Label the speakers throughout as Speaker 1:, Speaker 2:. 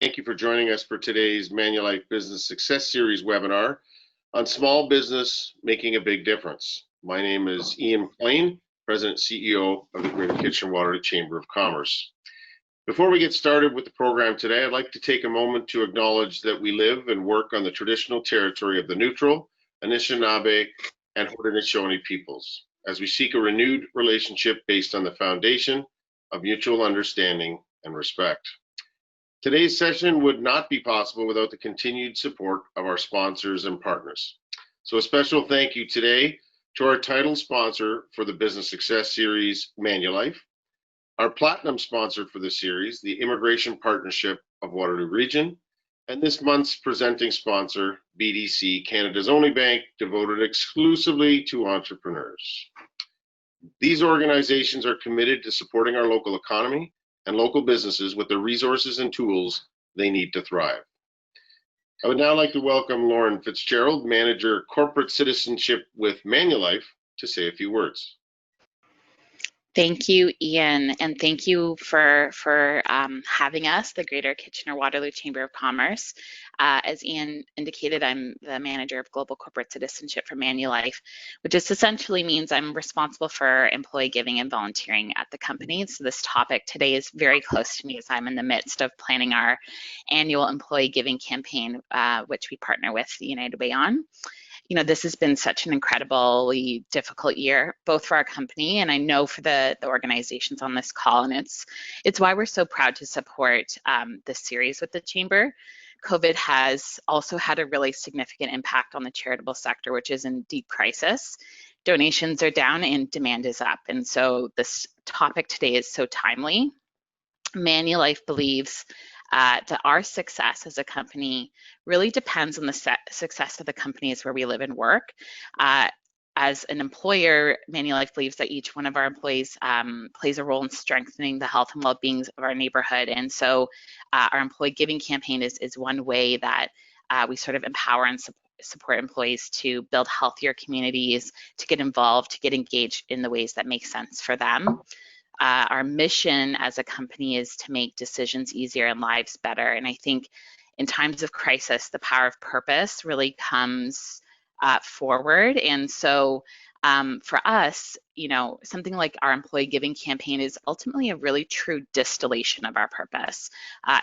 Speaker 1: Thank you for joining us for today's Manulife Business Success Series webinar on small business making a big difference. My name is Ian McLean, President and CEO of the Greater Kitchener-Waterloo Chamber of Commerce. Before we get started with the program today, I'd like to take a moment to acknowledge that we live and work on the traditional territory of the Neutral, Anishinaabe, and Haudenosaunee peoples, as we seek a renewed relationship based on the foundation of mutual understanding and respect. Today's session would not be possible without the continued support of our sponsors and partners. So a special thank you today to our title sponsor for the Business Success Series, Manulife, our platinum sponsor for the series, the Immigration Partnership of Waterloo Region, and this month's presenting sponsor, BDC, Canada's only bank devoted exclusively to entrepreneurs. These organizations are committed to supporting our local economy and local businesses with the resources and tools they need to thrive. I would now like to welcome Lauren Fitzgerald, Manager Corporate Citizenship with Manulife, to say a few words.
Speaker 2: Thank you, Ian, and thank you for having us, the Greater Kitchener-Waterloo Chamber of Commerce. As Ian indicated, I'm the Manager of Global Corporate Citizenship for Manulife, which just essentially means I'm responsible for employee giving and volunteering at the company. So this topic today is very close to me as I'm in the midst of planning our annual employee giving campaign, which we partner with United Way on. You know, this has been such an incredibly difficult year, both for our company and I know for the organizations on this call, and it's why we're so proud to support this series with the Chamber. COVID has also had a really significant impact on the charitable sector, which is in deep crisis. Donations are down and demand is up, and so this topic today is so timely. Manulife believes that our success as a company really depends on the success of the companies where we live and work. As an employer, Manulife believes that each one of our employees plays a role in strengthening the health and well-being of our neighborhood. And so our employee giving campaign is one way that we sort of empower and support employees to build healthier communities, to get involved, to get engaged in the ways that make sense for them. Our mission as a company is to make decisions easier and lives better. And I think in times of crisis, the power of purpose really comes forward. And so for us, you know, something like our employee giving campaign is ultimately a really true distillation of our purpose.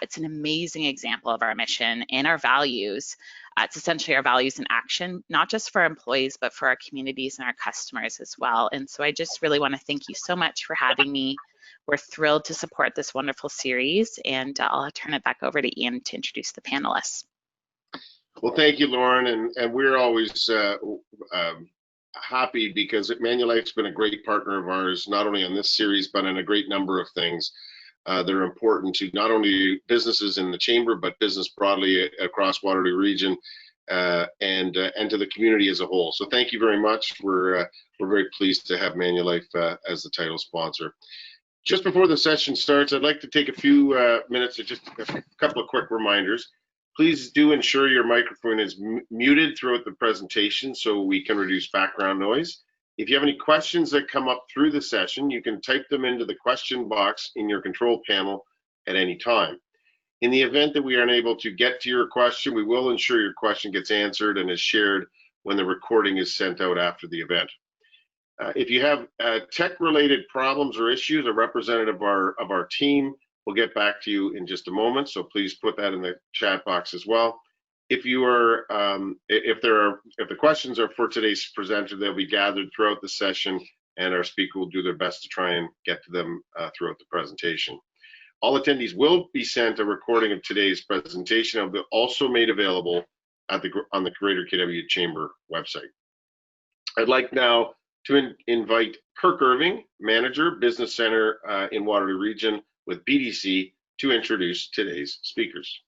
Speaker 2: It's an amazing example of our mission and our values. It's essentially our values in action, not just for our employees, but for our communities and our customers as well. And so I just really want to thank you so much for having me. We're thrilled to support this wonderful series, and I'll turn it back over to Ian to introduce the panelists.
Speaker 1: Well, thank you, Lauren, and we're always happy because Manulife's been a great partner of ours, not only on this series, but on a great number of things that are important to not only businesses in the Chamber, but business broadly across Waterloo Region and to the community as a whole. So thank you very much. We're very pleased to have Manulife as the title sponsor. Just before the session starts, I'd like to take a few minutes to just a couple of quick reminders. Please do ensure your microphone is muted throughout the presentation so we can reduce background noise. If you have any questions that come up through the session, you can type them into the question box in your control panel at any time. In the event that we are unable to get to your question, we will ensure your question gets answered and is shared when the recording is sent out after the event. If you have tech-related problems or issues, a representative of our team will get back to you in just a moment, so please put that in the chat box as well. If you are, if the questions are for today's presenter, they'll be gathered throughout the session, and our speaker will do their best to try and get to them throughout the presentation. All attendees will be sent a recording of today's presentation. It'll be also made available on the Greater KW Chamber website. I'd like now to invite Kirk Irving, Manager, Business Center in Waterloo Region with BDC, to introduce today's speakers.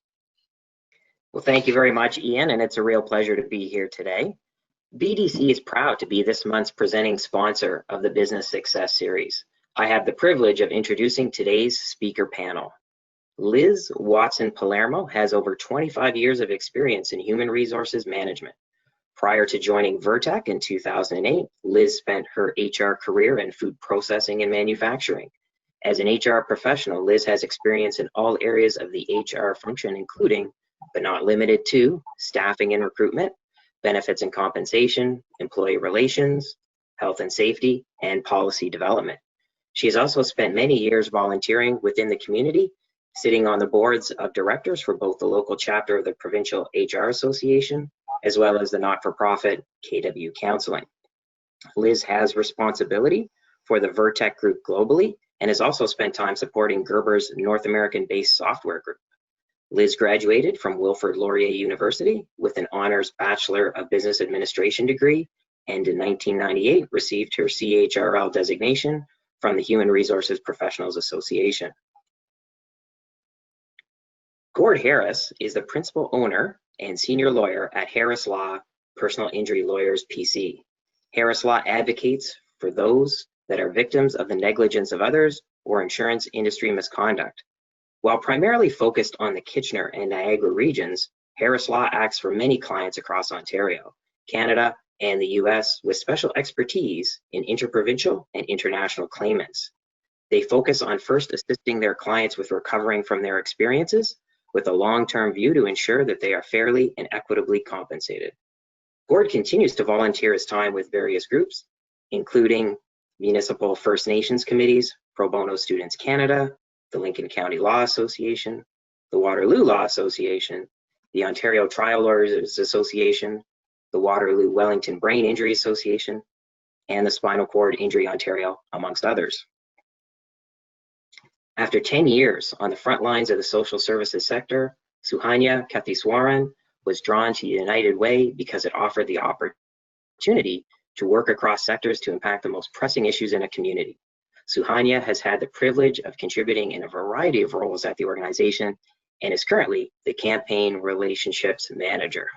Speaker 3: Well, thank you very much, Ian, and it's a real pleasure to be here today. BDC is proud to be this month's presenting sponsor of the Business Success Series. I have the privilege of introducing today's speaker panel. Liz Watson-Palermo has over 25 years of experience in human resources management. Prior to joining Vertec in 2008, Liz spent her HR career in food processing and manufacturing. As an HR professional, Liz has experience in all areas of the HR function, including, but not limited to, staffing and recruitment, benefits and compensation, employee relations, health and safety, and policy development. She has also spent many years volunteering within the community, sitting on the boards of directors for both the local chapter of the Provincial HR Association, as well as the not-for-profit KW Counseling. Liz has responsibility for the Vertec Group globally, and has also spent time supporting Gerber's North American-based software group. Liz graduated from Wilfrid Laurier University with an honors Bachelor of Business Administration degree, and in 1998 received her CHRL designation from the Human Resources Professionals Association. Gord Harris is the principal owner and senior lawyer at Harris Law Personal Injury Lawyers PC. Harris Law advocates for those that are victims of the negligence of others or insurance industry misconduct. While primarily focused on the Kitchener and Niagara regions, Harris Law acts for many clients across Ontario, Canada, and the US with special expertise in interprovincial and international claimants. They focus on first assisting their clients with recovering from their experiences with a long-term view to ensure that they are fairly and equitably compensated. Gord continues to volunteer his time with various groups, including Municipal First Nations Committees, Pro Bono Students Canada, the Lincoln County Law Association, the Waterloo Law Association, the Ontario Trial Lawyers Association, the Waterloo Wellington Brain Injury Association, and the Spinal Cord Injury Ontario, amongst others. After 10 years on the front lines of the social services sector, Suhanya Katheswaran was drawn to United Way because it offered the opportunity to work across sectors to impact the most pressing issues in a community. Suhanya has had the privilege of contributing in a variety of roles at the organization and is currently the Campaign Relationships Manager.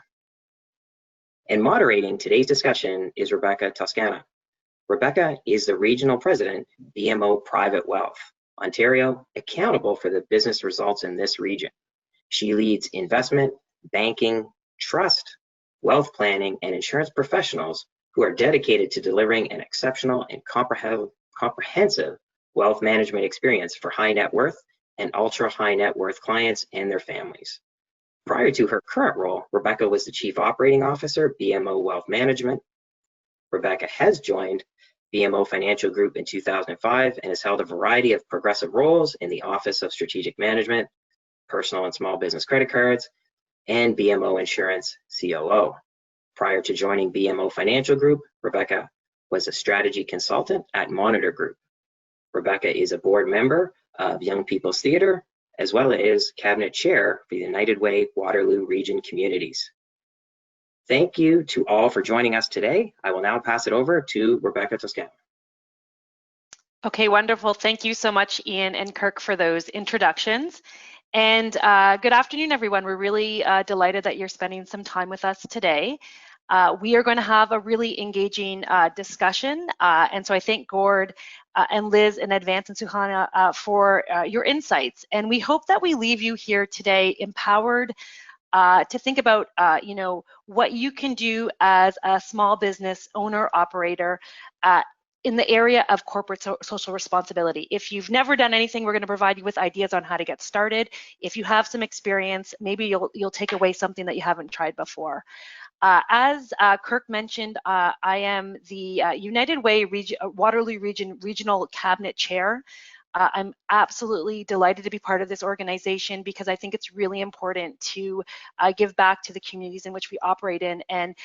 Speaker 3: And moderating today's discussion is Rebecca Toscana. Rebecca is the Regional President, BMO Private Wealth, Ontario, accountable for the business results in this region. She leads investment, banking, trust, wealth planning, and insurance professionals who are dedicated to delivering an exceptional and comprehensive wealth management experience for high net worth and ultra high net worth clients and their families. Prior to her current role, Rebecca was the Chief Operating Officer, BMO Wealth Management. Rebecca has joined BMO Financial Group in 2005 and has held a variety of progressive roles in the Office of Strategic Management, Personal and Small Business Credit Cards, and BMO Insurance COO. Prior to joining BMO Financial Group, Rebecca was a strategy consultant at Monitor Group. Rebecca is a board member of Young People's Theatre, as well as cabinet chair for the United Way Waterloo Region Communities. Thank you to all for joining us today. I will now pass it over to Rebecca Toscana.
Speaker 4: Okay, wonderful. Thank you so much, Ian and Kirk, for those introductions. And good afternoon, everyone. We're really delighted that you're spending some time with us today. We are going to have a really engaging discussion. And so I thank Gord and Liz in advance and Suhanya for your insights. And we hope that we leave you here today empowered to think about, what you can do as a small business owner operator in the area of corporate social responsibility. If you've never done anything, we're going to provide you with ideas on how to get started. If you have some experience, maybe you'll take away something that you haven't tried before. As Kirk mentioned, I am the United Way Waterloo Region Regional Cabinet Chair. I'm absolutely delighted to be part of this organization because I think it's really important to give back to the communities in which we operate in. And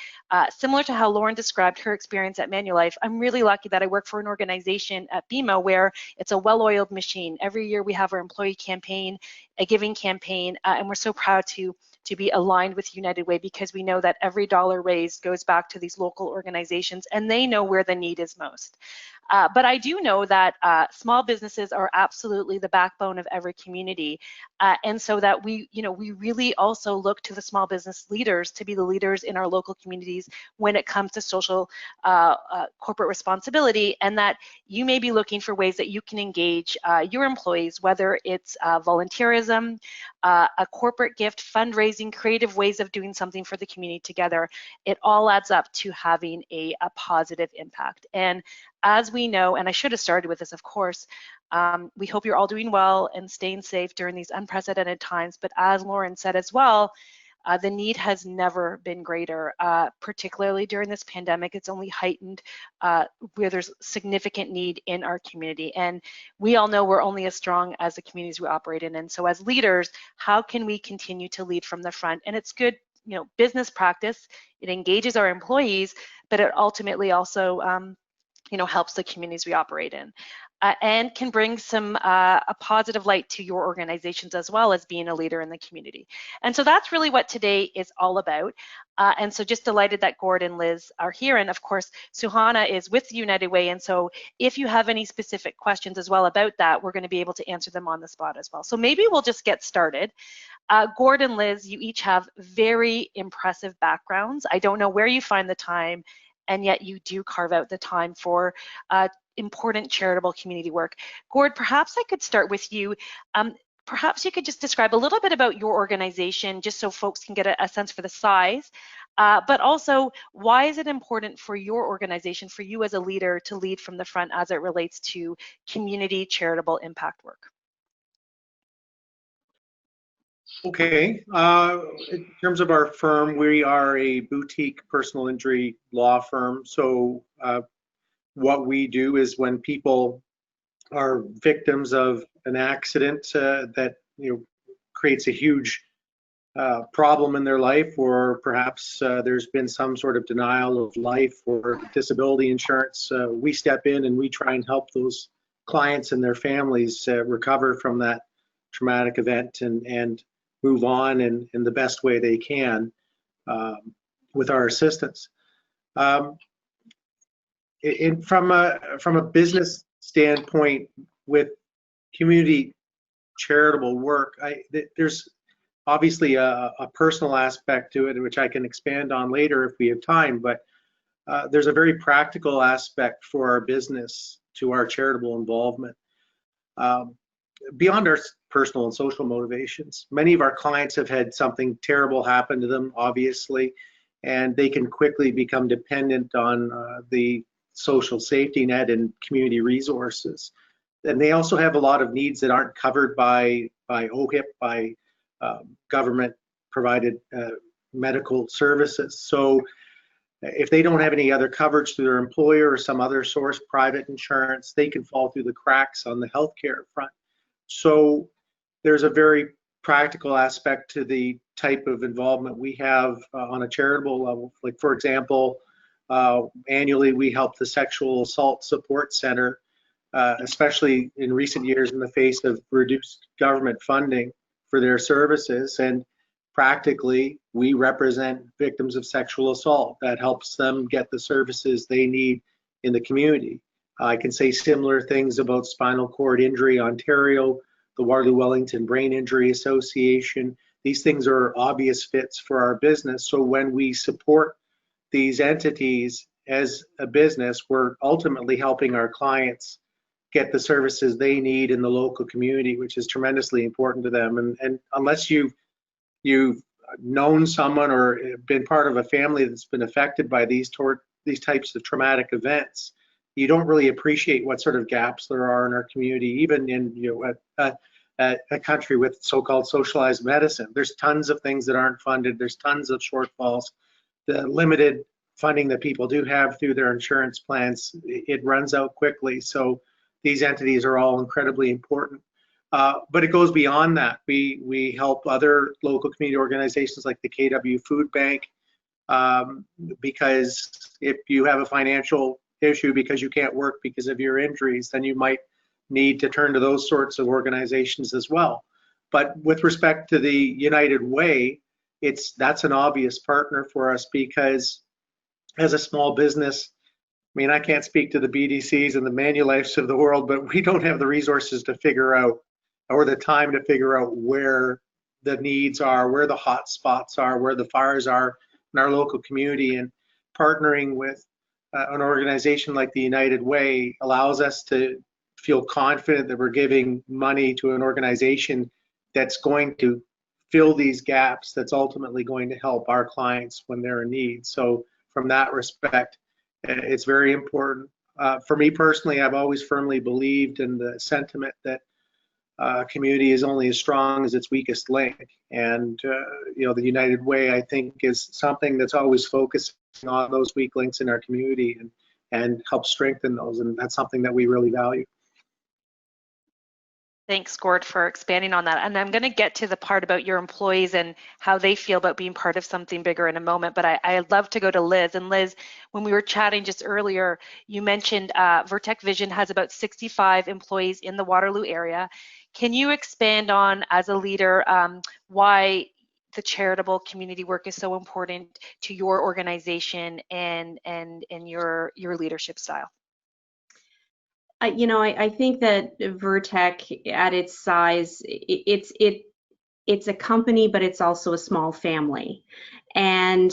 Speaker 4: similar to how Lauren described her experience at Manulife, I'm really lucky that I work for an organization at BMO where it's a well-oiled machine. Every year we have our employee campaign, a giving campaign, and we're so proud to be aligned with United Way because we know that every dollar raised goes back to these local organizations and they know where the need is most. But I do know that small businesses are absolutely the backbone of every community, and so that we really also look to the small business leaders to be the leaders in our local communities when it comes to social corporate responsibility, and that you may be looking for ways that you can engage your employees, whether it's volunteerism tourism, a corporate gift, fundraising, creative ways of doing something for the community together. It all adds up to having a positive impact. And as we know, and I should have started with this, of course, we hope you're all doing well and staying safe during these unprecedented times. But as Lauren said as well, the need has never been greater, particularly during this pandemic. It's only heightened where there's significant need in our community. And we all know we're only as strong as the communities we operate in. And so as leaders, how can we continue to lead from the front? And it's good, business practice. It engages our employees, but it ultimately also helps the communities we operate in. And can bring some a positive light to your organizations as well as being a leader in the community. And so that's really what today is all about. And so just delighted that Gord and Liz are here. And of course, Suhana is with United Way. And so if you have any specific questions as well about that, we're going to be able to answer them on the spot as well. So maybe we'll just get started. Gord and Liz, you each have very impressive backgrounds. I don't know where you find the time, and yet you do carve out the time for important charitable community work. Gord, perhaps I could start with you. Perhaps you could just describe a little bit about your organization, just so folks can get a sense for the size, but also why is it important for your organization, for you as a leader, to lead from the front as it relates to community charitable impact work?
Speaker 5: Okay, in terms of our firm, we are a boutique personal injury law firm. So what we do is when people are victims of an accident that creates a huge problem in their life, or perhaps there's been some sort of denial of life or disability insurance, we step in and we try and help those clients and their families recover from that traumatic event and move on in the best way they can with our assistance. From a business standpoint, with community charitable work, there's obviously a personal aspect to it, which I can expand on later if we have time, but there's a very practical aspect for our business to our charitable involvement. Beyond our personal and social motivations, many of our clients have had something terrible happen to them, obviously, and they can quickly become dependent on the social safety net and community resources. And they also have a lot of needs that aren't covered by OHIP, by government provided medical services. So if they don't have any other coverage through their employer or some other source, private insurance, they can fall through the cracks on the healthcare front. So there's a very practical aspect to the type of involvement we have on a charitable level. Like, for example, annually we help the Sexual Assault Support Center, especially in recent years in the face of reduced government funding for their services. And practically, we represent victims of sexual assault. That helps them get the services they need in the community. I can say similar things about Spinal Cord Injury Ontario, the Waterloo-Wellington Brain Injury Association. These things are obvious fits for our business. So when we support these entities as a business, we're ultimately helping our clients get the services they need in the local community, which is tremendously important to them. And unless you've known someone or been part of a family that's been affected by these types of traumatic events, you don't really appreciate what sort of gaps there are in our community, even in a country with so-called socialized medicine. There's tons of things that aren't funded. There's tons of shortfalls. The limited funding that people do have through their insurance plans, it runs out quickly. So these entities are all incredibly important. But it goes beyond that. We help other local community organizations like the KW Food Bank, because if you have a financial issue because you can't work because of your injuries, then you might need to turn to those sorts of organizations as well. But with respect to the United Way, that's an obvious partner for us, because as a small business, I mean, I can't speak to the BDCs and the Manulifes of the world, but we don't have the resources to figure out, or the time to figure out where the needs are, where the hot spots are, where the fires are in our local community. And partnering with an organization like the United Way allows us to feel confident that we're giving money to an organization that's going to fill these gaps, that's ultimately going to help our clients when they're in need. So from that respect, it's very important. For me personally, I've always firmly believed in the sentiment that community is only as strong as its weakest link. And, the United Way, I think, is something that's always focusing on those weak links in our community and help strengthen those. And that's something that we really value.
Speaker 4: Thanks, Gord, for expanding on that. And I'm going to get to the part about your employees and how they feel about being part of something bigger in a moment. But I'd love to go to Liz. And Liz, when we were chatting just earlier, you mentioned Vertec Vision has about 65 employees in the Waterloo area. Can you expand on, as a leader, why the charitable community work is so important to your organization and your leadership style?
Speaker 6: I think that Vertec, at its size, it's a company, but it's also a small family, and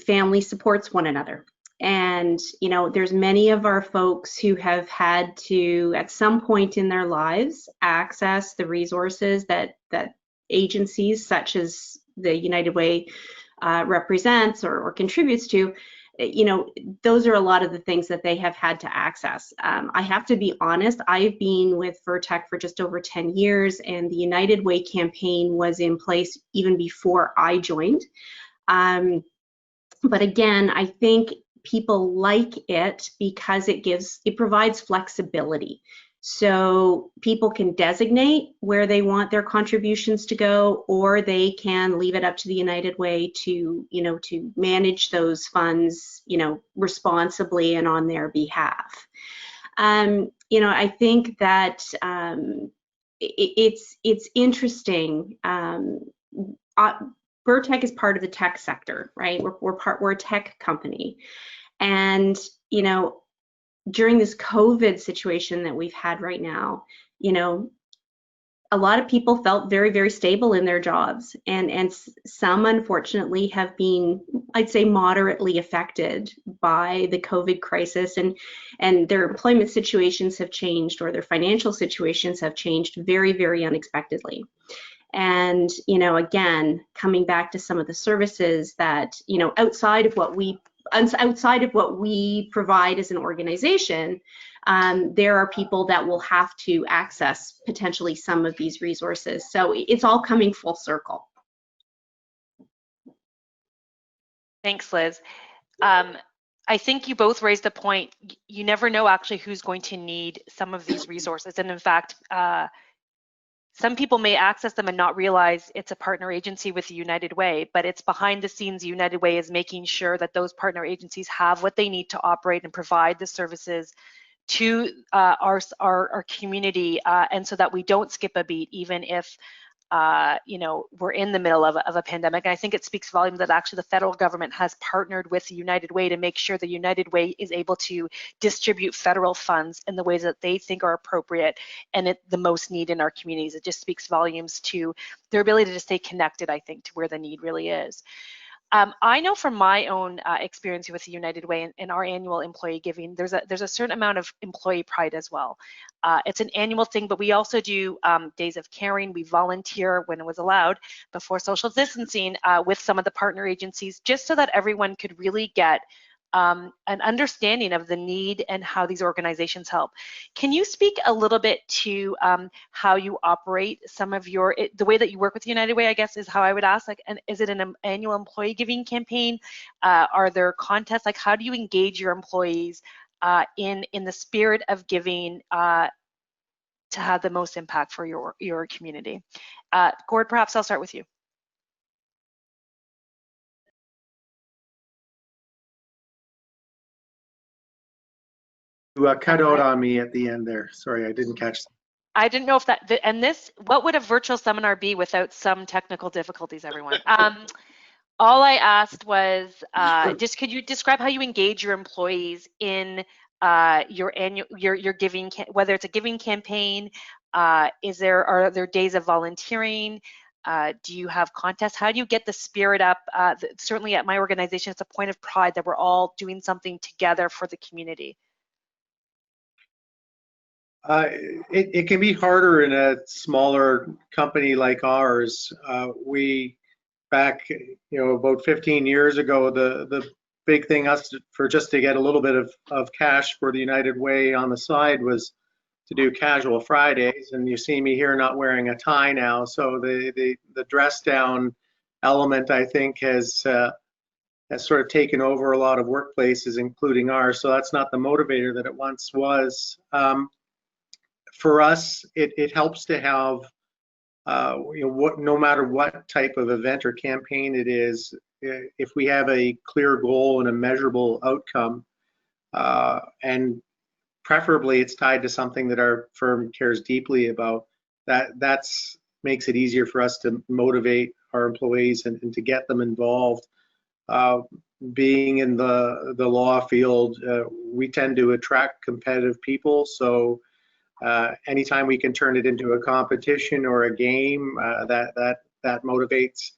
Speaker 6: family supports one another. And there's many of our folks who have had to, at some point in their lives, access the resources that agencies such as the United Way represents or contributes to. Those are a lot of the things that they have had to access. I have to be honest, I've been with Vertec for just over 10 years, and the United Way campaign was in place even before I joined. But again, I think people like it because it provides flexibility. So people can designate where they want their contributions to go, or they can leave it up to the United Way to manage those funds, responsibly and on their behalf. I think that it's interesting. Vertec is part of the tech sector, right? We're a tech company, and during this COVID situation that we've had right now, a lot of people felt very, very stable in their jobs, and some unfortunately have been, I'd say, moderately affected by the COVID crisis, and their employment situations have changed, or their financial situations have changed very, very unexpectedly. And again, coming back to some of the services that outside of what we provide as an organization, there are people that will have to access potentially some of these resources. So it's all coming full circle.
Speaker 4: Thanks, Liz. I think you both raised the point. You never know actually who's going to need some of these resources. And in fact, some people may access them and not realize it's a partner agency with the United Way, but it's behind the scenes. The United Way is making sure that those partner agencies have what they need to operate and provide the services to our community, and so that we don't skip a beat, even if we're in the middle of a pandemic. And I think it speaks volumes that actually the federal government has partnered with the United Way to make sure the United Way is able to distribute federal funds in the ways that they think are appropriate and the most need in our communities. It just speaks volumes to their ability to stay connected, I think, to where the need really is. I know from my own experience with the United Way and our annual employee giving, there's a certain amount of employee pride as well. It's an annual thing, but we also do days of caring. We volunteer when it was allowed before social distancing with some of the partner agencies, just so that everyone could really get an understanding of the need and how these organizations help. Can you speak a little bit to how you operate some of the way that you work with the United Way, I guess, is how I would ask, and is it an annual employee giving campaign? Are there contests? How do you engage your employees in the spirit of giving to have the most impact for your community? Gord, perhaps I'll start with you.
Speaker 5: You cut out on me at the end there. Sorry, I didn't catch that.
Speaker 4: I didn't know if what would a virtual seminar be without some technical difficulties, everyone? All I asked was, just could you describe how you engage your employees in your giving, whether it's a giving campaign, are there days of volunteering? Do you have contests? How do you get the spirit up? Certainly at my organization, it's a point of pride that we're all doing something together for the community.
Speaker 5: It can be harder in a smaller company like ours. We back, about 15 years ago, the big thing for just to get a little bit of cash for the United Way on the side was to do casual Fridays, and you see me here not wearing a tie now. So the dress down element, I think, has sort of taken over a lot of workplaces, including ours. So that's not the motivator that it once was. For us, it helps to have, no matter what type of event or campaign it is, if we have a clear goal and a measurable outcome, and preferably it's tied to something that our firm cares deeply about, that's makes it easier for us to motivate our employees and to get them involved. Being in the law field, we tend to attract competitive people, so anytime we can turn it into a competition or a game, that motivates.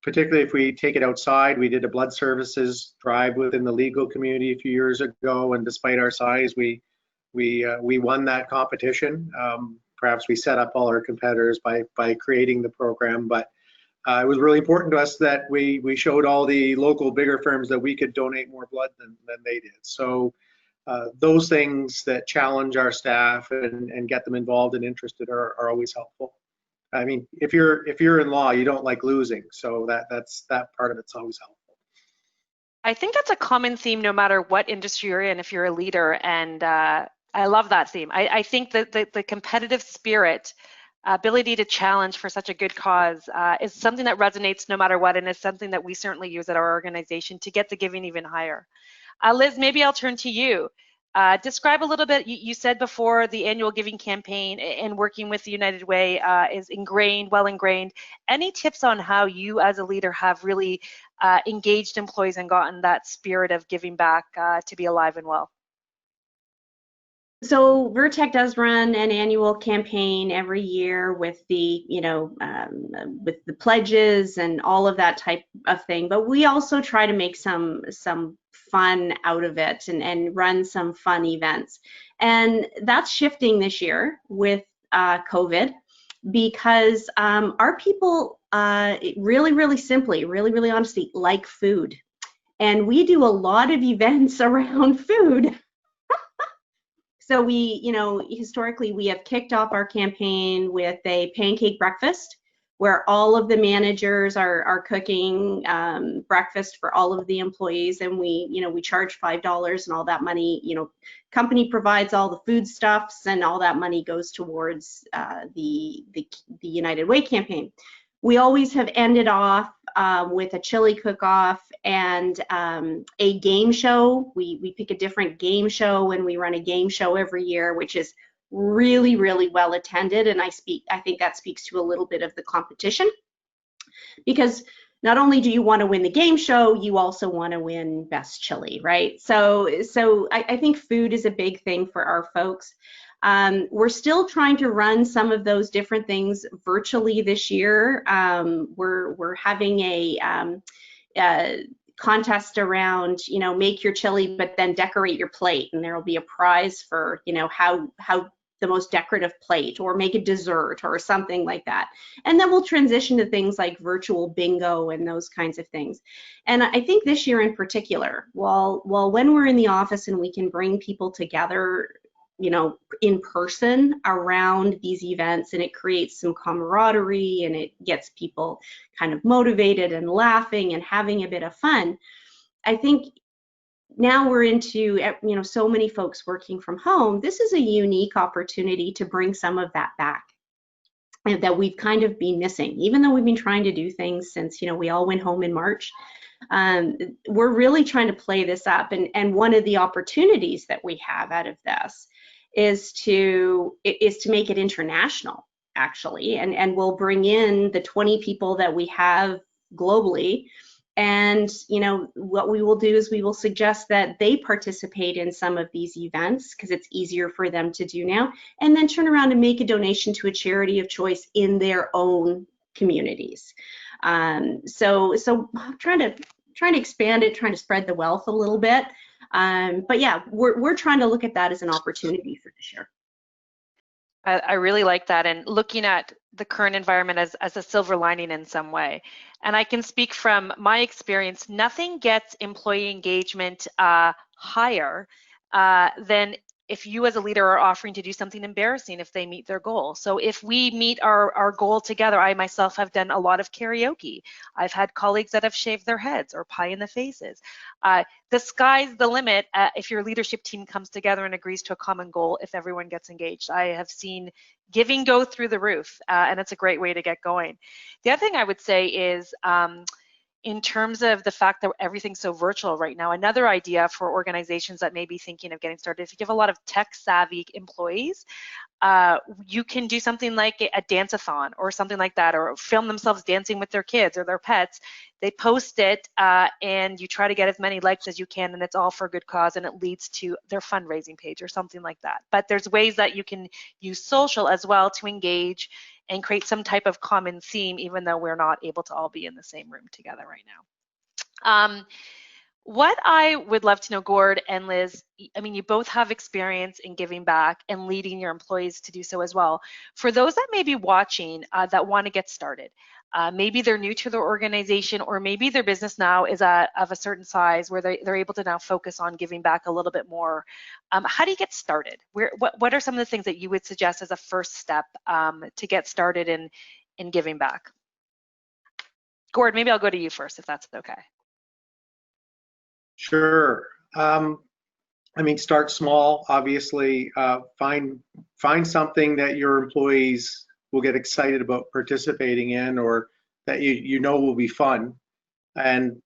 Speaker 5: Particularly if we take it outside. We did a blood services drive within the legal community a few years ago, and despite our size, we won that competition. Perhaps we set up all our competitors by creating the program, but it was really important to us that we showed all the local bigger firms that we could donate more blood than they did. So those things that challenge our staff and get them involved and interested are always helpful. I mean, if you're in law, you don't like losing, so that part of it's always helpful.
Speaker 4: I think that's a common theme no matter what industry you're in, if you're a leader, and I love that theme. I think that the competitive spirit, ability to challenge for such a good cause is something that resonates no matter what, and is something that we certainly use at our organization to get the giving even higher. Liz, maybe I'll turn to you. Describe a little bit, you said before the annual giving campaign and working with the United Way is well ingrained. Any tips on how you as a leader have really engaged employees and gotten that spirit of giving back to be alive and well?
Speaker 6: So Vertec does run an annual campaign every year with the, with the pledges and all of that type of thing. But we also try to make some fun out of it and run some fun events. And that's shifting this year with COVID, because our people really simply, really honestly, like food. And we do a lot of events around food. So we, historically, we have kicked off our campaign with a pancake breakfast where all of the managers are cooking breakfast for all of the employees, and we charge $5, and all that money, company provides all the foodstuffs, and all that money goes towards the United Way campaign. We always have ended off with a chili cook-off and a game show. We pick a different game show, and we run a game show every year, which is really well attended. And I think that speaks to a little bit of the competition, because not only do you want to win the game show, you also want to win best chili, right? So I think food is a big thing for our folks. We're still trying to run some of those different things virtually this year. We're having a contest around, make your chili, but then decorate your plate, and there will be a prize for, how the most decorative plate, or make a dessert or something like that. And then we'll transition to things like virtual bingo and those kinds of things. And I think this year in particular, while when we're in the office and we can bring people together, in person around these events, and it creates some camaraderie, and it gets people kind of motivated and laughing and having a bit of fun. I think now we're into, so many folks working from home. This is a unique opportunity to bring some of that back, and that we've kind of been missing, even though we've been trying to do things since, we all went home in March. We're really trying to play this up, and one of the opportunities that we have out of this is to make it international, actually, and we'll bring in the 20 people that we have globally, and what we will do is we will suggest that they participate in some of these events, because it's easier for them to do now, and then turn around and make a donation to a charity of choice in their own communities. So trying to expand it, trying to spread the wealth a little bit. But yeah, we're trying to look at that as an opportunity for this year.
Speaker 4: I really like that, and looking at the current environment as a silver lining in some way. And I can speak from my experience, nothing gets employee engagement higher than if you as a leader are offering to do something embarrassing if they meet their goal. So if we meet our goal together, I myself have done a lot of karaoke. I've had colleagues that have shaved their heads or pie in the faces. The sky's the limit if your leadership team comes together and agrees to a common goal if everyone gets engaged. I have seen giving go through the roof, and it's a great way to get going. The other thing I would say is, in terms of the fact that everything's so virtual right now, another idea for organizations that may be thinking of getting started, if you have a lot of tech-savvy employees, you can do something like a dance-a-thon or something like that, or film themselves dancing with their kids or their pets. They post it and you try to get as many likes as you can, and it's all for a good cause, and it leads to their fundraising page or something like that. But there's ways that you can use social as well to engage and create some type of common theme, even though we're not able to all be in the same room together right now. What I would love to know, Gord and Liz, I mean, you both have experience in giving back and leading your employees to do so as well. For those that may be watching that want to get started, maybe they're new to their organization, or maybe their business now is of a certain size where they're able to now focus on giving back a little bit more. How do you get started? What are some of the things that you would suggest as a first step to get started in giving back? Gord, maybe I'll go to you first, if that's okay.
Speaker 5: Sure. I mean, start small, obviously. Find something that your employees will get excited about participating in, or that you know will be fun. And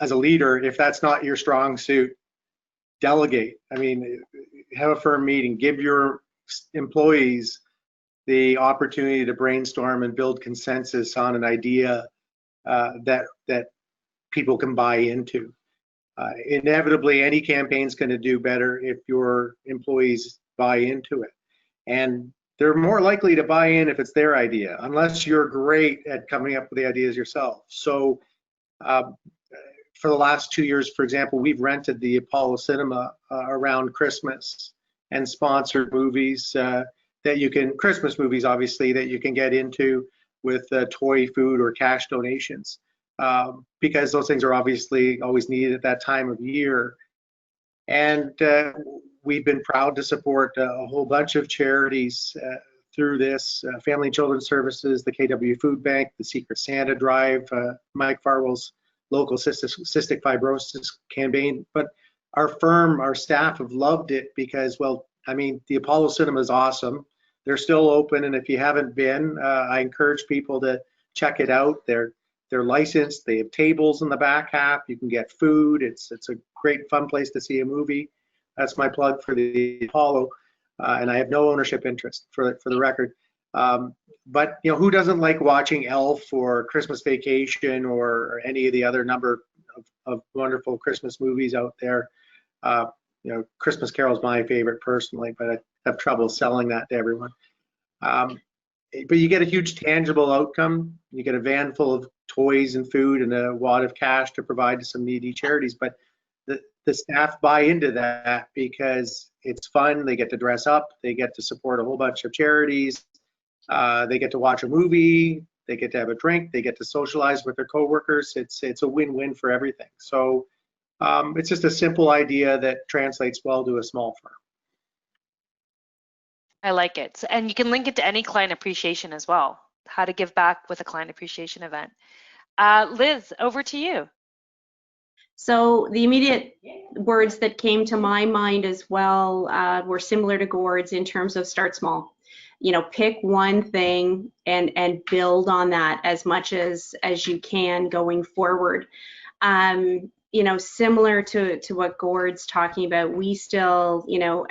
Speaker 5: as a leader, if that's not your strong suit, delegate. I mean, have a firm meeting. Give your employees the opportunity to brainstorm and build consensus on an idea that people can buy into. Inevitably, any campaign is going to do better if your employees buy into it. And they're more likely to buy in if it's their idea, unless you're great at coming up with the ideas yourself. So for the last 2 years, for example, we've rented the Apollo Cinema around Christmas and sponsored movies that you can, Christmas movies obviously, that you can get into with toy, food, or cash donations. Because those things are obviously always needed at that time of year. And we've been proud to support a whole bunch of charities through this, Family and Children's Services, the KW Food Bank, the Secret Santa Drive, Mike Farwell's local cystic fibrosis campaign. But our firm, our staff have loved it because, well, I mean, the Apollo Cinema is awesome. They're still open, and if you haven't been, I encourage people to check it out. They're licensed. They have tables in the back half. You can get food. It's a great, fun place to see a movie. That's my plug for the Apollo, and I have no ownership interest for the record. But you know, who doesn't like watching Elf or Christmas Vacation or any of the other number of wonderful Christmas movies out there? You know, Christmas Carol is my favorite personally, but I have trouble selling that to everyone. But you get a huge tangible outcome. You get a van full of toys and food and a wad of cash to provide to some needy charities. But the staff buy into that because it's fun. They get to dress up. They get to support a whole bunch of charities. They get to watch a movie. They get to have a drink. They get to socialize with their coworkers. It's a win-win for everything. So it's just a simple idea that translates well to a small firm.
Speaker 4: I like it. And you can link it to any client appreciation as well, how to give back with a client appreciation event. Liz, over to you.
Speaker 6: So the immediate words that came to my mind as well were similar to Gord's in terms of start small. You know, pick one thing and build on that as much as you can going forward. You know, similar to what Gord's talking about, we still, you know,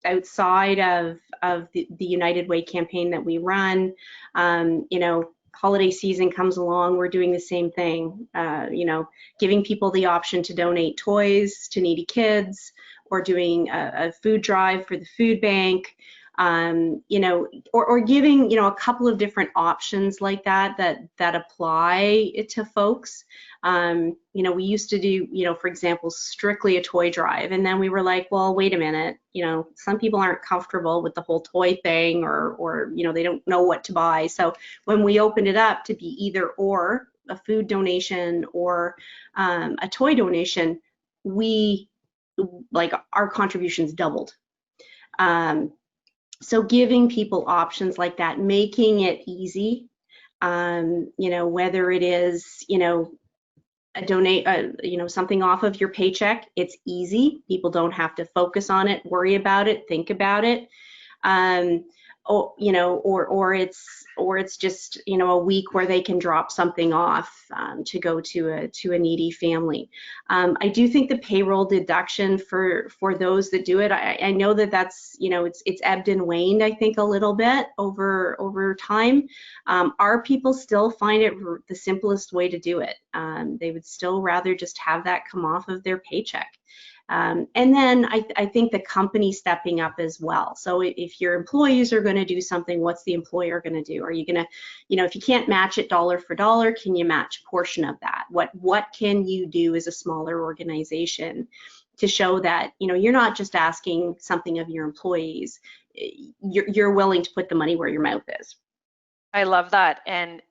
Speaker 6: outside of the United Way campaign that we run, you know, holiday season comes along, we're doing the same thing, you know, giving people the option to donate toys to needy kids, or doing a food drive for the food bank. you know, or giving, you know, a couple of different options like that apply to folks. You know, we used to do, you know, for example, strictly a toy drive, and then we were like, well, wait a minute, you know, some people aren't comfortable with the whole toy thing, or you know, they don't know what to buy. So when we opened it up to be either or, a food donation or a toy donation, we, like, our contributions doubled. So giving people options like that, making it easy, you know, whether it is, you know, you know, something off of your paycheck, it's easy. People don't have to focus on it, worry about it, think about it. Or, you know, or it's just, you know, a week where they can drop something off to go to a needy family. I do think the payroll deduction for those that do it, I know that's, you know, it's ebbed and waned, I think, a little bit over time. Our people still find it the simplest way to do it. They would still rather just have that come off of their paycheck. And then I think the company stepping up as well. So if your employees are going to do something, what's the employer going to do? Are you going to, you know, if you can't match it dollar for dollar, can you match a portion of that? What can you do as a smaller organization to show that, you know, you're not just asking something of your employees, you're willing to put the money where your mouth is?
Speaker 4: I love that. And,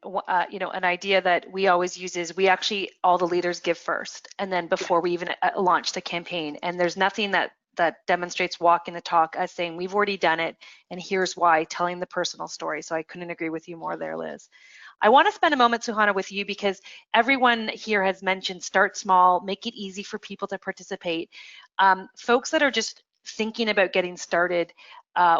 Speaker 4: you know, an idea that we always use is we actually, all the leaders give first, and then before we even launch the campaign. And there's nothing that demonstrates walking the talk as saying, we've already done it, and here's why, telling the personal story. So I couldn't agree with you more there, Liz. I want to spend a moment, Suhana, with you, because everyone here has mentioned start small, make it easy for people to participate. Folks that are just thinking about getting started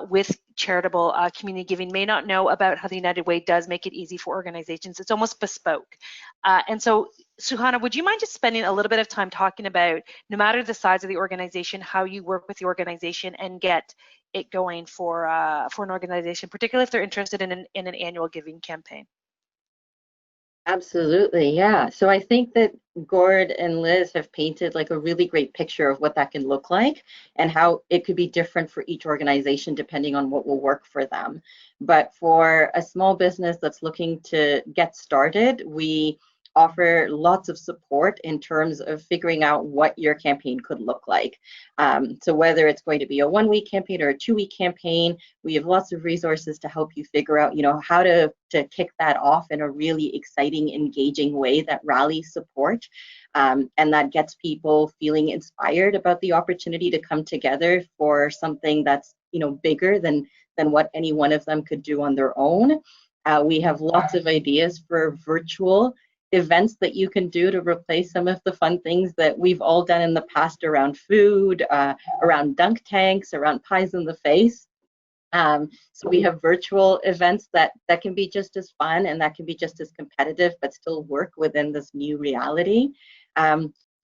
Speaker 4: with charitable community giving may not know about how the United Way does make it easy for organizations. It's almost bespoke. And so, Suhana, would you mind just spending a little bit of time talking about, no matter the size of the organization, how you work with the organization and get it going for an organization, particularly if they're interested in an annual giving campaign?
Speaker 7: Absolutely, yeah. So I think that Gord and Liz have painted like a really great picture of what that can look like and how it could be different for each organization depending on what will work for them. But for a small business that's looking to get started, we offer lots of support in terms of figuring out what your campaign could look like. So whether it's going to be a 1-week campaign or a 2-week campaign, we have lots of resources to help you figure out, you know, how to kick that off in a really exciting, engaging way that rallies support and that gets people feeling inspired about the opportunity to come together for something that's, you know, bigger than what any one of them could do on their own. We have lots of ideas for virtual events that you can do to replace some of the fun things that we've all done in the past around food, around dunk tanks, around pies in the face. So we have virtual events that can be just as fun and that can be just as competitive, but still work within this new reality.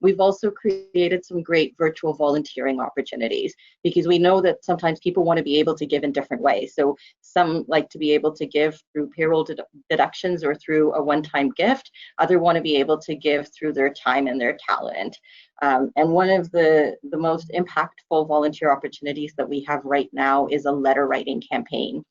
Speaker 7: We've also created some great virtual volunteering opportunities because we know that sometimes people want to be able to give in different ways. So some like to be able to give through payroll deductions or through a one-time gift. Others want to be able to give through their time and their talent. And one of the most impactful volunteer opportunities that we have right now is a letter writing campaign.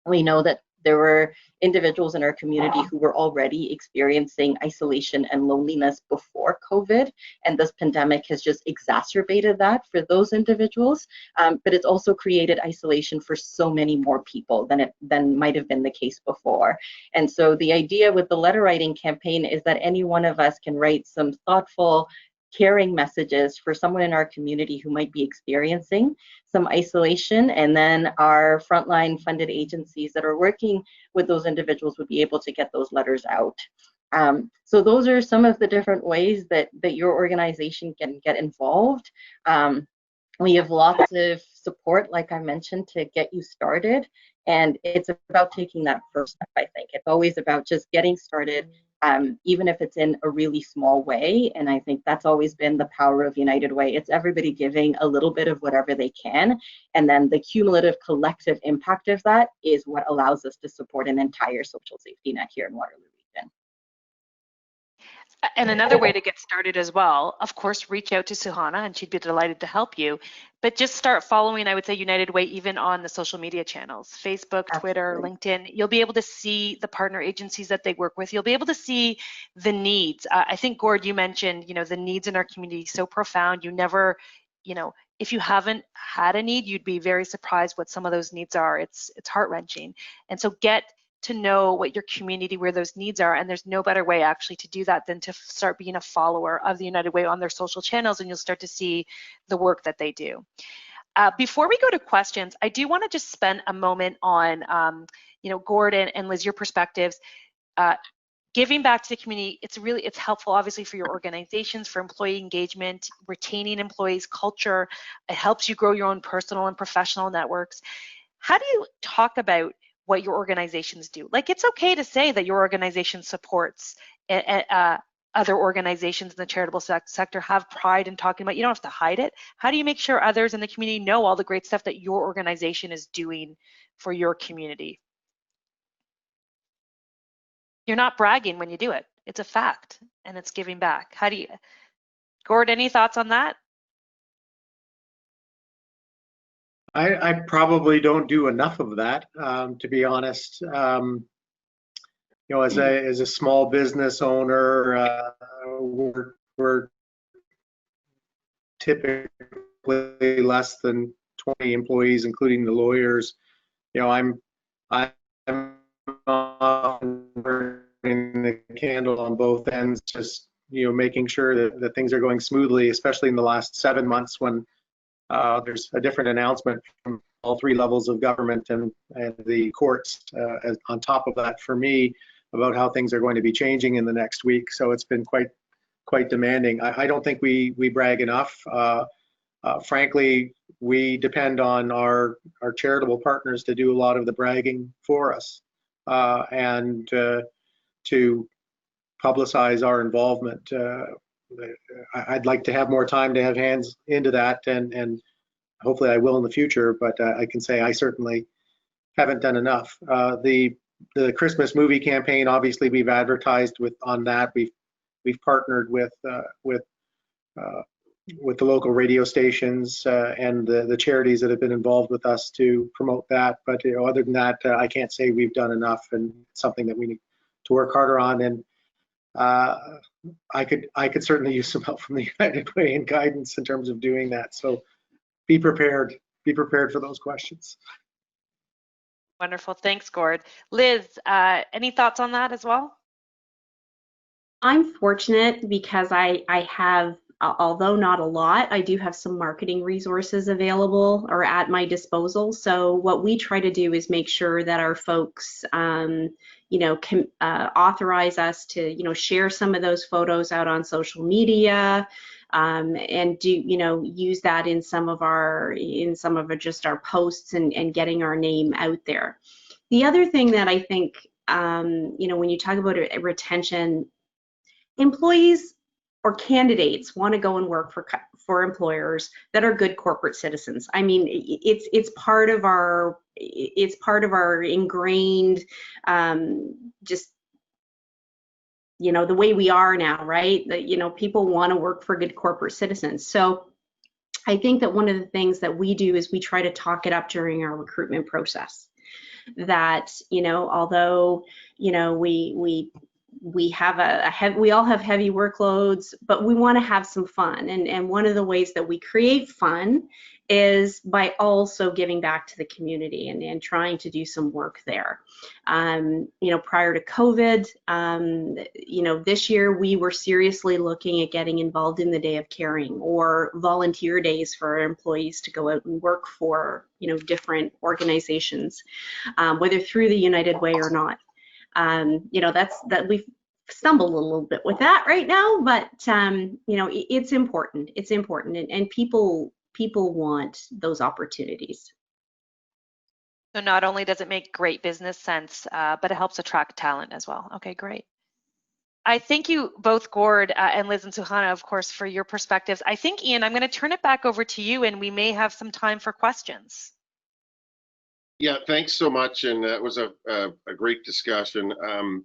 Speaker 7: We know that there were individuals in our community who were already experiencing isolation and loneliness before COVID, and this pandemic has just exacerbated that for those individuals. But it's also created isolation for so many more people than might have been the case before. And so the idea with the letter writing campaign is that any one of us can write some thoughtful, caring messages for someone in our community who might be experiencing some isolation, and then our frontline funded agencies that are working with those individuals would be able to get those letters out. So those are some of the different ways that your organization can get involved. We have lots of support, like I mentioned, to get you started, and it's about taking that first step. I think it's always about just getting started, even if it's in a really small way. And I think that's always been the power of United Way. It's everybody giving a little bit of whatever they can, and then the cumulative collective impact of that is what allows us to support an entire social safety net here in Waterloo Region.
Speaker 4: And another way to get started as well, of course, reach out to Suhana and she'd be delighted to help you. But just start following, I would say, United Way even on the social media channels, Facebook, Twitter, LinkedIn. You'll be able to see the partner agencies that they work with. You'll be able to see the needs. I think, Gord, you mentioned, the needs in our community so profound. You never, if you haven't had a need, you'd be very surprised what some of those needs are. It's heart-wrenching. And so get to know what your community, where those needs are, and there's no better way actually to do that than to start being a follower of the United Way on their social channels, and you'll start to see the work that they do. Before we go to questions, I do want to just spend a moment on, Gord and Liz, your perspectives. Giving back to the community, it's helpful obviously for your organizations, for employee engagement, retaining employees, culture. It helps you grow your own personal and professional networks. How do you talk about what your organizations do? Like, it's okay to say that your organization supports other organizations in the charitable sector, have pride in talking about, you don't have to hide it. How do you make sure others in the community know all the great stuff that your organization is doing for your community? You're not bragging when you do it. It's a fact, and it's giving back. How do you, Gord, any thoughts on that?
Speaker 5: I probably don't do enough of that, to be honest. As a small business owner, we're typically less than 20 employees, including the lawyers. I'm often burning the candle on both ends, just making sure that things are going smoothly, especially in the last 7 months when there's a different announcement from all 3 levels of government and the courts on top of that for me about how things are going to be changing in the next week. So it's been quite demanding. I don't think we brag enough. Frankly, we depend on our charitable partners to do a lot of the bragging for us and to publicize our involvement. I'd like to have more time to have hands into that, and hopefully I will in the future, but I can say I certainly haven't done enough. The Christmas movie campaign, obviously we've advertised on that. We've partnered with the local radio stations and the charities that have been involved with us to promote that. But other than that, I can't say we've done enough, and it's something that we need to work harder on. And I could certainly use some help from the United Way and guidance in terms of doing that. So be prepared for those questions.
Speaker 4: Wonderful, thanks, Gord. Liz, any thoughts on that as well?
Speaker 6: I'm fortunate because I have, although not a lot, I do have some marketing resources available or at my disposal. So what we try to do is make sure that our folks, can authorize us to, share some of those photos out on social media, and do, use that in some of just our posts and getting our name out there. The other thing that I think, when you talk about retention, employees or candidates want to go and work for employers that are good corporate citizens. I mean, it's part of our ingrained, just the way we are now, right? That people want to work for good corporate citizens. So I think that one of the things that we do is we try to talk it up during our recruitment process. That although we all have heavy workloads, but we want to have some fun. And one of the ways that we create fun is by also giving back to the community and trying to do some work there. Prior to COVID, this year we were seriously looking at getting involved in the Day of Caring or volunteer days for our employees to go out and work for, different organizations, whether through the United Way or not. That we've stumbled a little bit with that right now, but it's important. It's important, and people want those opportunities.
Speaker 4: So not only does it make great business sense, but it helps attract talent as well. Okay, great. I thank you both, Gord and Liz and Suhana, of course, for your perspectives. I think, Ian, I'm going to turn it back over to you, and we may have some time for questions.
Speaker 1: Yeah, thanks so much, and that was a great discussion.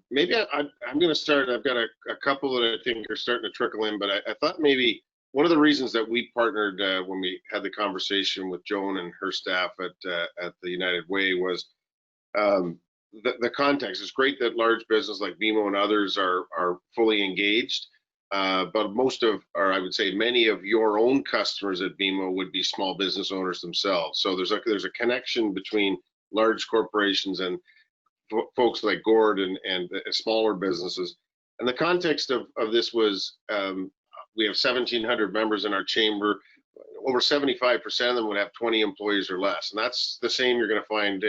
Speaker 1: Maybe I'm going to start. I've got a couple that I think are starting to trickle in, but I thought maybe one of the reasons that we partnered when we had the conversation with Joan and her staff at the United Way was the context. It's great that large business like BMO and others are fully engaged, but most of, or I would say many of your own customers at BMO would be small business owners themselves. So there's a connection between large corporations and folks like Gord and smaller businesses. And the context of this was we have 1,700 members in our chamber. Over 75% of them would have 20 employees or less. And that's the same you're going to find,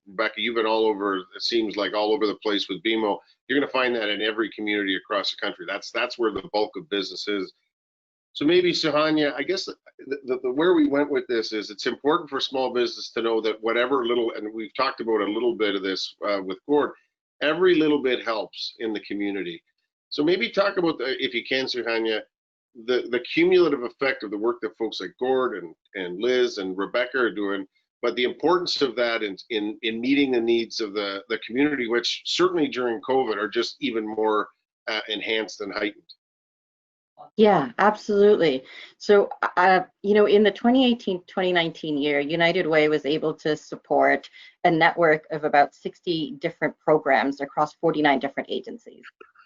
Speaker 1: Rebecca, you've been all over, it seems like all over the place with BMO. You're going to find that in every community across the country. That's where the bulk of business is. So maybe, Suhanya, I guess where we went with this is it's important for small business to know that whatever little, and we've talked about a little bit of this with Gord, every little bit helps in the community. So maybe talk about, if you can, Suhanya, the cumulative effect of the work that folks like Gord and Liz and Rebecca are doing, but the importance of that in meeting the needs of the community, which certainly during COVID are just even more enhanced and heightened.
Speaker 7: Yeah, absolutely. So, in the 2018-2019 year, United Way was able to support a network of about 60 different programs across 49 different agencies.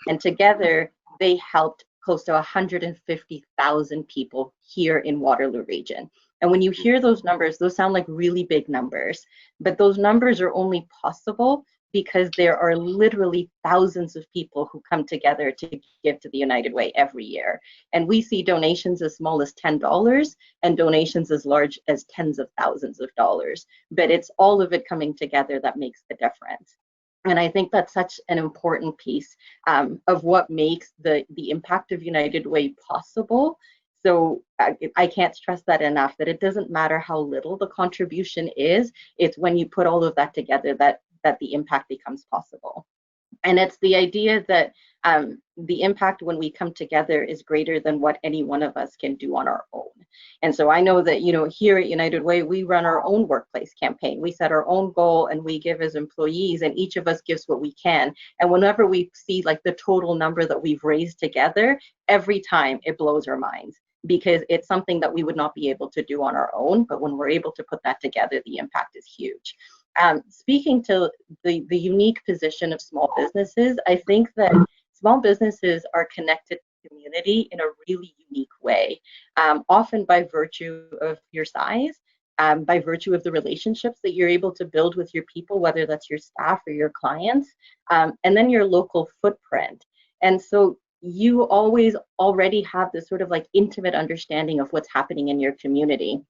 Speaker 7: And together, they helped close to 150,000 people here in Waterloo Region. And when you hear those numbers, those sound like really big numbers, but those numbers are only possible because there are literally thousands of people who come together to give to the United Way every year. And we see donations as small as $10 and donations as large as tens of thousands of dollars. But it's all of it coming together that makes the difference. And I think that's such an important piece of what makes the impact of United Way possible. So I can't stress that enough, that it doesn't matter how little the contribution is, it's when you put all of that together that the impact becomes possible. And it's the idea that the impact when we come together is greater than what any one of us can do on our own. And so I know that, here at United Way, we run our own workplace campaign. We set our own goal and we give as employees, and each of us gives what we can. And whenever we see like the total number that we've raised together, every time it blows our minds, because it's something that we would not be able to do on our own. But when we're able to put that together, the impact is huge. Speaking to the unique position of small businesses, I think that small businesses are connected to community in a really unique way, often by virtue of your size, by virtue of the relationships that you're able to build with your people, whether that's your staff or your clients, and then your local footprint. And so you always already have this sort of like intimate understanding of what's happening in your community.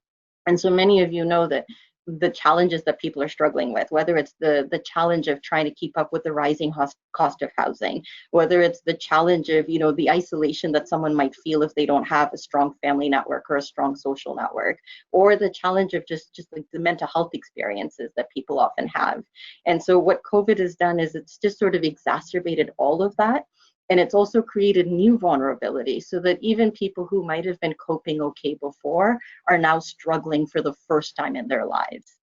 Speaker 7: And so many of you know that the challenges that people are struggling with, whether it's the challenge of trying to keep up with the rising cost of housing, whether it's the challenge of, the isolation that someone might feel if they don't have a strong family network or a strong social network, or the challenge of just like the mental health experiences that people often have. And so what COVID has done is it's just sort of exacerbated all of that. And it's also created new vulnerability, so that even people who might have been coping okay before are now struggling for the first time in their lives.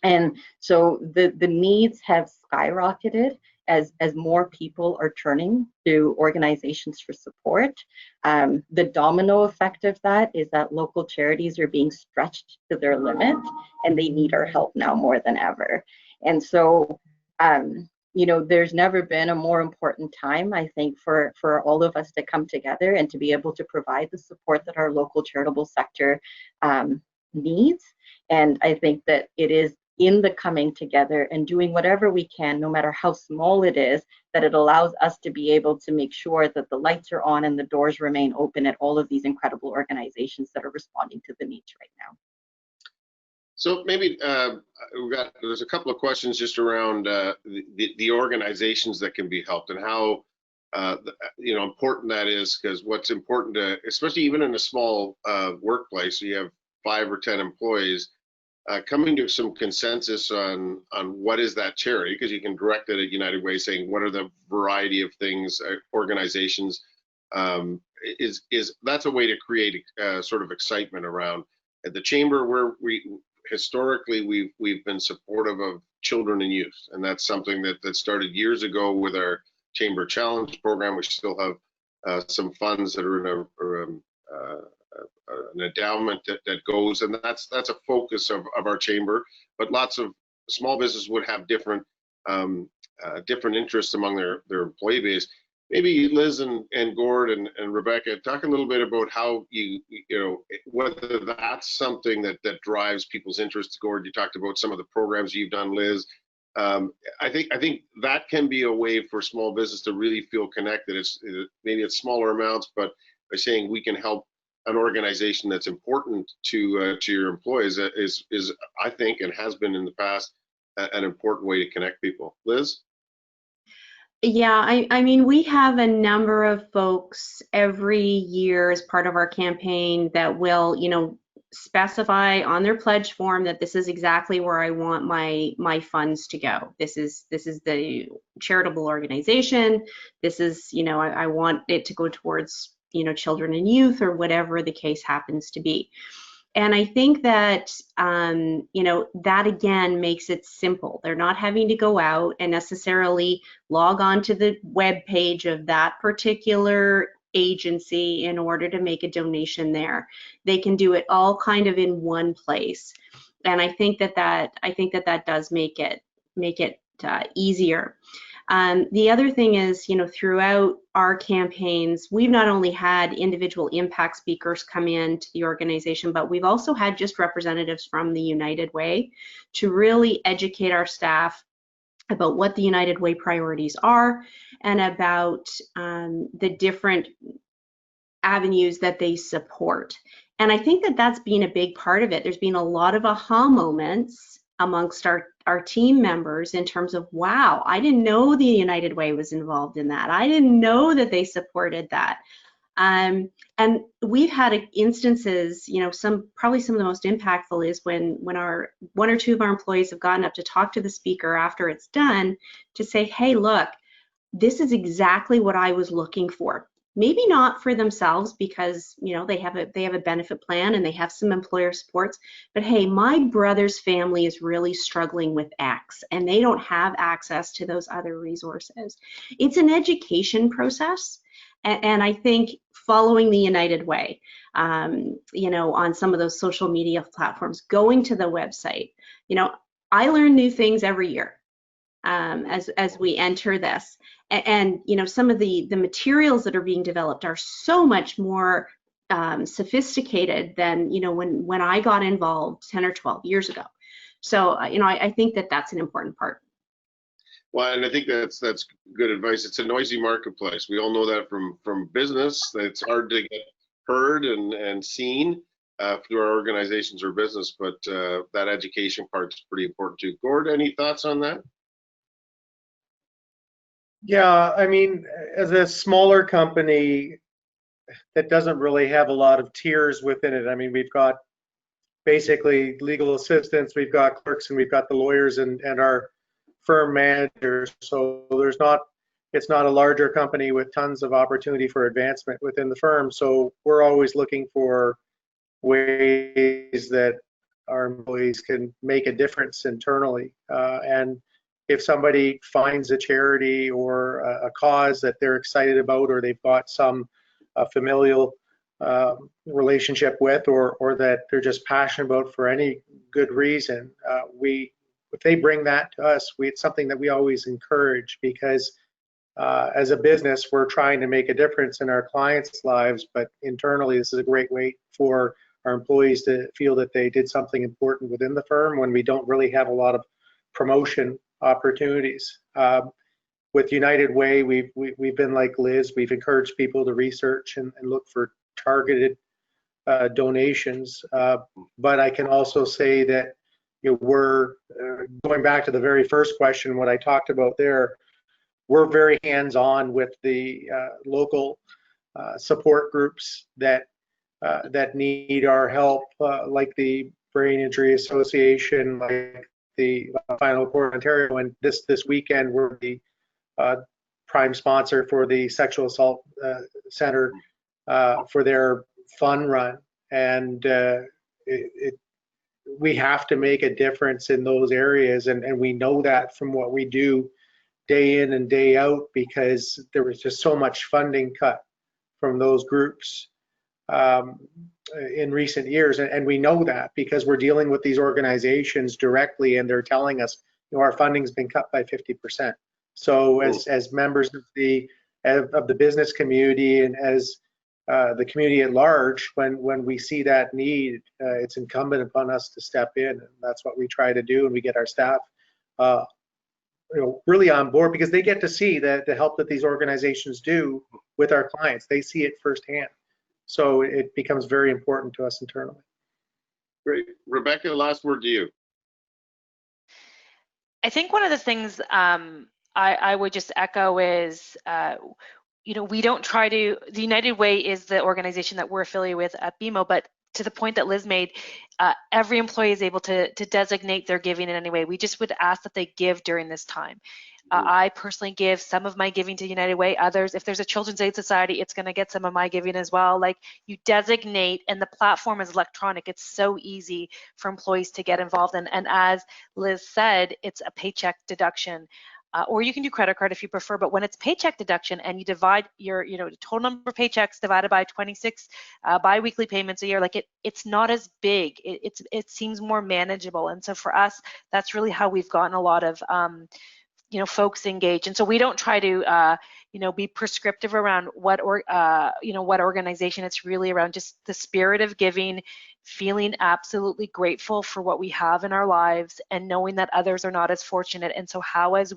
Speaker 7: And so the needs have skyrocketed as more people are turning to organizations for support. The domino effect of that is that local charities are being stretched to their limit, and they need our help now more than ever. And so there's never been a more important time, I think, for all of us to come together and to be able to provide the support that our local charitable sector needs. And I think that it is in the coming together and doing whatever we can, no matter how small it is, that it allows us to be able to make sure that the lights are on and the doors remain open at all of these incredible organizations that are responding to the needs right now.
Speaker 1: So maybe there's a couple of questions just around the organizations that can be helped and how important that is, because what's important to, especially even in a small workplace, you have 5 or 10 employees, coming to some consensus on what is that charity, because you can direct it at United Way saying what are the variety of things, organizations, is that's a way to create sort of excitement around. At the chamber, where we historically we've been supportive of children and youth, and that's something that started years ago with our Chamber Challenge program. We still have some funds that are in an endowment that goes, and that's a focus of our chamber. But lots of small businesses would have different different interests among their employee base. Maybe Liz and Gord and Rebecca, talk a little bit about how you know, whether that's something that drives people's interests. Gord, you talked about some of the programs you've done, Liz. I think that can be a way for small business to really feel connected. Maybe it's smaller amounts, but by saying we can help an organization that's important to your employees is I think, and has been in the past, an important way to connect people. Liz?
Speaker 6: Yeah, I mean, we have a number of folks every year as part of our campaign that will, you know, specify on their pledge form that this is exactly where I want my funds to go. This is the charitable organization. This is, you know, I want it to go towards, you know, children and youth, or whatever the case happens to be. And I think that, you know, that again makes it simple. They're not having to go out and necessarily log on to the web page of that particular agency in order to make a donation there. They can do it all kind of in one place. And I think that does make it easier. The other thing is, you know, throughout our campaigns, we've not only had individual impact speakers come in to the organization, but we've also had just representatives from the United Way to really educate our staff about what the United Way priorities are and about the different avenues that they support. And I think that that's been a big part of it. There's been a lot of aha moments amongst our team members in terms of, wow, I didn't know the United Way was involved in that. I didn't know that they supported that. And we've had instances, you know, probably some of the most impactful is when one or two of our employees have gotten up to talk to the speaker after it's done to say, hey, look, this is exactly what I was looking for. Maybe not for themselves because, you know, they have a benefit plan and they have some employer supports, but hey, my brother's family is really struggling with X and they don't have access to those other resources. It's an education process, and I think following the United Way, you know, on some of those social media platforms, going to the website, you know, I learn new things every year. As we enter this, and you know, some of the materials that are being developed are so much more sophisticated than, you know, when I got involved 10 or 12 years ago. So you know, I think that that's an important part.
Speaker 1: Well, and I think that's good advice. It's a noisy marketplace. We all know that from business. It's hard to get heard and seen through our organizations or business, but that education part is pretty important too. Gord, any thoughts on that?
Speaker 5: Yeah, I mean, as a smaller company that doesn't really have a lot of tiers within it, I mean, we've got basically legal assistants, we've got clerks, and we've got the lawyers and our firm managers. So it's not a larger company with tons of opportunity for advancement within the firm. So we're always looking for ways that our employees can make a difference internally. And if somebody finds a charity or a cause that they're excited about, or they've got some familial relationship with, or that they're just passionate about for any good reason, if they bring that to us, it's something that we always encourage, because as a business, we're trying to make a difference in our clients' lives, but internally, this is a great way for our employees to feel that they did something important within the firm when we don't really have a lot of promotion opportunities. With United Way, we've been like Liz. We've encouraged people to research and look for targeted donations. But I can also say that, you know, we're going back to the very first question, what I talked about there. We're very hands-on with the local support groups that need our help, like the Brain Injury Association, like the Final Court Ontario, and this weekend we're the prime sponsor for the Sexual Assault Center for their fun run, and we have to make a difference in those areas, and we know that from what we do day in and day out, because there was just so much funding cut from those groups in recent years. And we know that because we're dealing with these organizations directly, and they're telling us, you know, our funding's been cut by 50%. So as members of the business community, and as the community at large, when we see that need, it's incumbent upon us to step in, and that's what we try to do. And we get our staff you know, really on board, because they get to see the help that these organizations do with our clients. They see it firsthand. So it becomes very important to us internally.
Speaker 1: Great. Rebecca, last word to you.
Speaker 4: I think one of the things I would just echo is, you know, we don't try to, the United Way is the organization that we're affiliated with at BMO, but to the point that Liz made, every employee is able to designate their giving in any way. We just would ask that they give during this time. I personally give some of my giving to United Way. Others, if there's a Children's Aid Society, it's going to get some of my giving as well. Like, you designate, and the platform is electronic. It's so easy for employees to get involved in. And as Liz said, it's a paycheck deduction. Or you can do credit card if you prefer, but when it's paycheck deduction and you divide your, you know, total number of paychecks divided by 26 biweekly payments a year, like it's not as big. It seems more manageable. And so for us, that's really how we've gotten a lot of you know, folks engaged. And so we don't try to you know, be prescriptive around what you know, what organization. It's really around just the spirit of giving, feeling absolutely grateful for what we have in our lives, and knowing that others are not as fortunate. And so how, as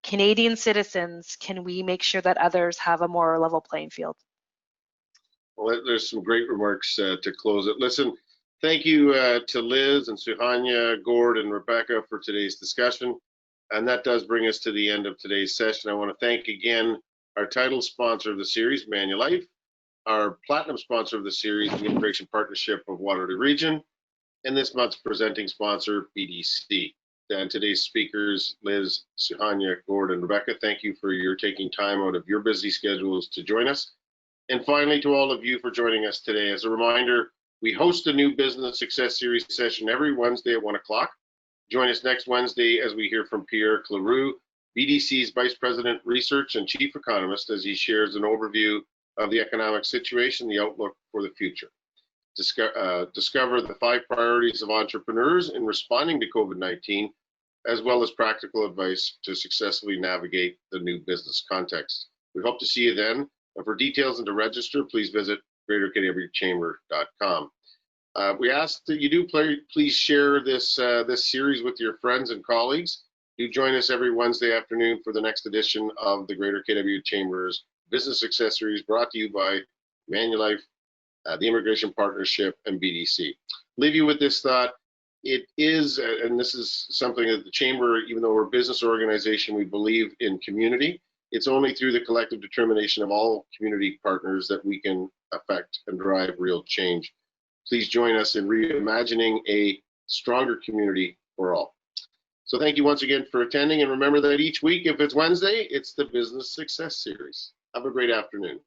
Speaker 4: Canadian citizens, can we make sure that others have a more level playing field?
Speaker 1: Well, there's some great remarks to close it. Listen, thank you to Liz and Suhanya, Gord, and Rebecca for today's discussion. And that does bring us to the end of today's session. I want to thank again our title sponsor of the series, Manulife, our platinum sponsor of the series, the Immigration Partnership of Waterloo Region, and this month's presenting sponsor, BDC. And today's speakers, Liz, Suhanya, Gord, and Rebecca, thank you for your taking time out of your busy schedules to join us. And finally, to all of you for joining us today. As a reminder, we host a new Business Success Series session every Wednesday at 1 o'clock. Join us next Wednesday as we hear from Pierre Cleroux, BDC's Vice President Research and Chief Economist, as he shares an overview of the economic situation, the outlook for the future. Discover the 5 priorities of entrepreneurs in responding to COVID-19, as well as practical advice to successfully navigate the new business context. We hope to see you then. And for details and to register, please visit greaterkWchamber.com. We ask that you do please share this series with your friends and colleagues. Do join us every Wednesday afternoon for the next edition of the Greater KW Chamber's Business Success Series, brought to you by Manulife, the Immigration Partnership, and BDC. Leave you with this thought. It is, and this is something that the Chamber, even though we're a business organization, we believe in community. It's only through the collective determination of all community partners that we can affect and drive real change. Please join us in reimagining a stronger community for all. So thank you once again for attending, and remember that each week, if it's Wednesday, it's the Business Success Series. Have a great afternoon.